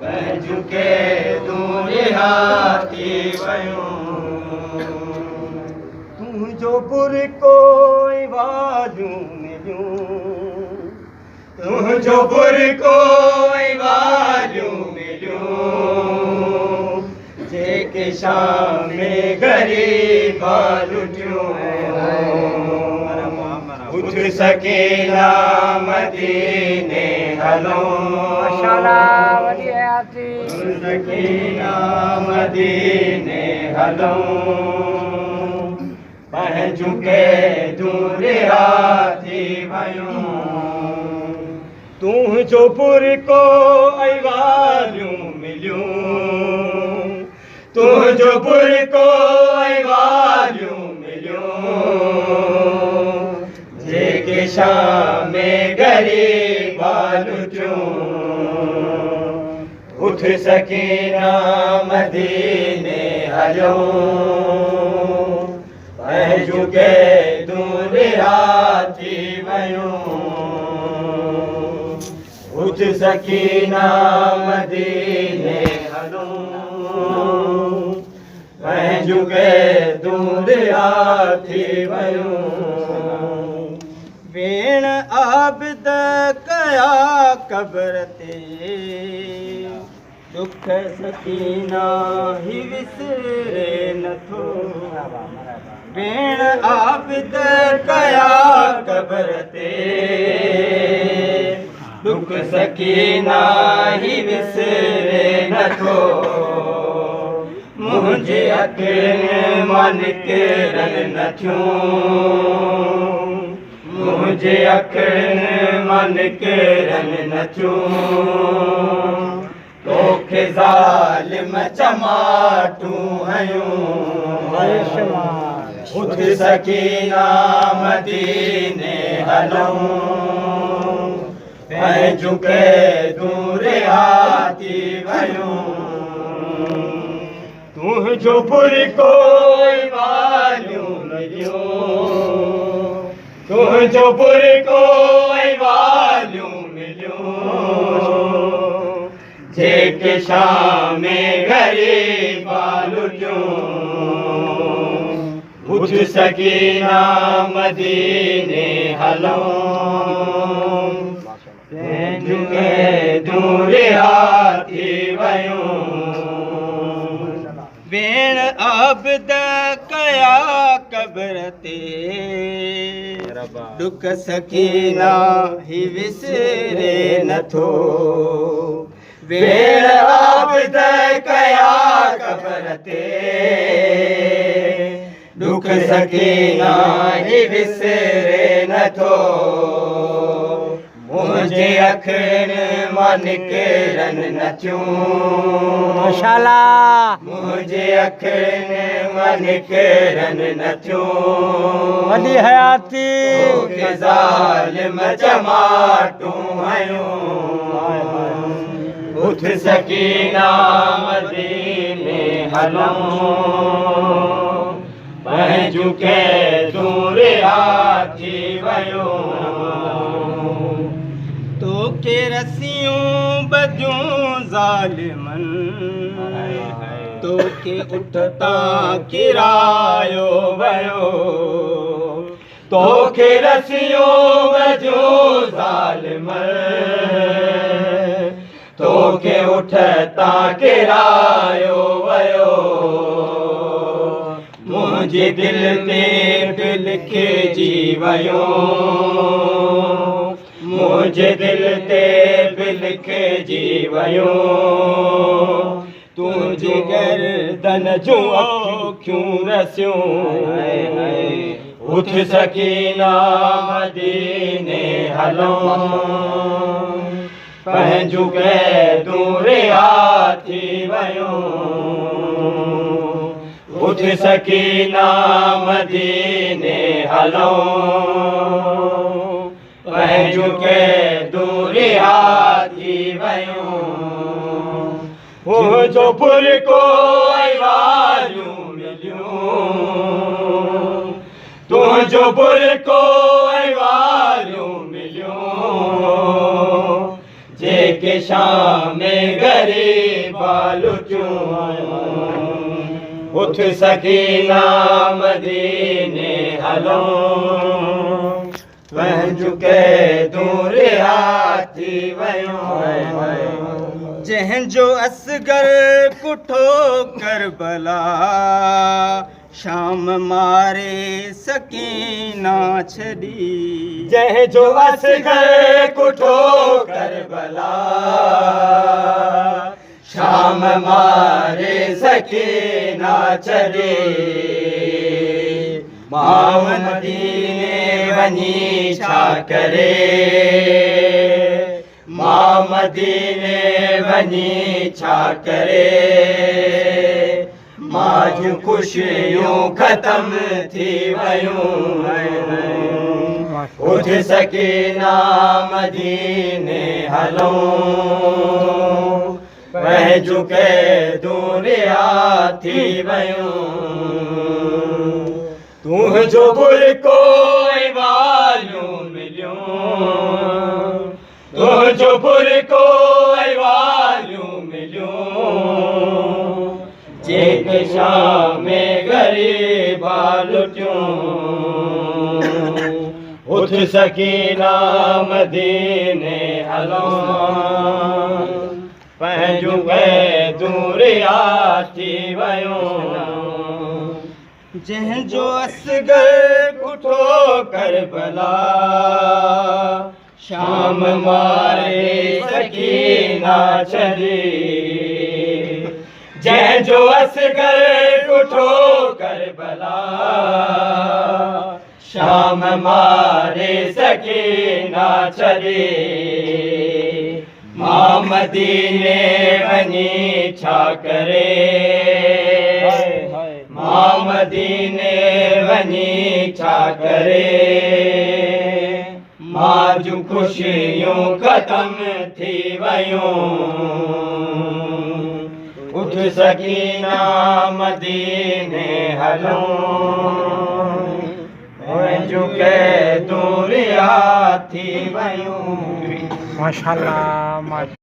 झुके दूरे हाथी वयूं तुझो पुर कोई बाजू मिलियूं तुझो पुर कोई बाजू मिलियूं जेके शाम में गरीब लुटियूं उठ सकेला मदीने हलो सकीना मदीने हलो झुके दूरे हाथी वयूं तुझो पुर को वालियूं मिलियूं तुझो पुर को वालियूं मिलियूं जेके शाम में गरीब लुटियूं उठ सकीना मदीने हलो झुके दूरे हाथी वयूं उठ सकीना मदीने हलो झुके दूरे हाथी वयूं भेण आबिद कया कब्र ते दुख सकीना ही विसरे नथो भेण आबिद कया कब्र ते दुख सकीना ही विसरे नथो मुंहिंजे अखियुनि मां निकिरनि नथियूं मुंहिंजे अखियुनि मां निकिरनि नथियूं तोखे ज़ालिम चमाटूं हयूं उठ सकीना मदीने हलूं झुके दूरे हाथी वयूं तुझो पुर कोई वालियूं मिलियूं तुझो पुर कोई वालियूं मिलियूं जेके शाम में गरीब लुटियूं उठ सकीना मदीने हलो झुके दूरे हाथी वयूं भेण आबिद कया कब्र ते दुख सकीना ही विसरे नथो भेण आबिद कया कब्र ते दुख सकीना ही विसरे नथो मुंहिंजे अखियुनि मां निकिरनि नथियूं माशाअल्लाह मुंहिंजे अखियुनि मां निकिरनि नथियूं वॾी हयाती तोखे ज़ालिम चमाटूं हयूं उठ सकीना मदीने हलूं झुके दूरे हाथी वयूं तोखे रसियूं बजूं ज़ालिमन तोखे उठता किरायो वयो तोखे रसियूं बजूं ज़ालिमन तोखे उठता किरायो वयो मुंहिंजे दिल ते लिखिजी वयो मुंहिंजे दिल ते लिखिजी वयो तुंहिंजी गर्दन जूं अखियूं रसियूं उठ सकीना मदीने हलो झुके दूरे हाथी वयूं उठ सकीना मदीने हलो झुके दूरे हाथी वयूं मुंहिंजो पुर कोई वालियूं मिलियूं तुंहिंजो पुर कोई वालियूं मिलियूं जेके जेके शाम गरीबालू चूं उठ सकीना मदीने हलो पंहिंजुके दूर हाथी वयूं जंहिंजो असगर कुठो करबला शाम मारे सकीना छड़ी जंहिंजो असगर कुठो करबला शाम मारे सकीना छड़ी मां मदीने वञी छा करे मां मदीने वञी छा करे मां जूं ख़ुशियूं ख़तम थी वयूं उठ सकीना मदीने हलो पंहिंजुके दूरिया थी वयूं तुंहिंजो बुरको वालियूं मिलियूं तुंहिंजो बुरको वालियूं मिलियूं जेके शाम गरीबा लुटियूं उठ सकीना मदीने हलो पंहिंजुके दूरिया थी वयूं जंहिंजो असगर कुठो करबला शाम मारे सकीना छड़ी जंहिंजो असगर कुठो करबला शाम मारे सकीना छड़ी मां मदीने वञी छा करे मां मदीने वञी छा करे मां जूं ख़ुशियूं ख़तम थी वयूं उठ सकीना मदीने हलो पंहिंजुके दूरिया थी वयूं माशाअल्लाह।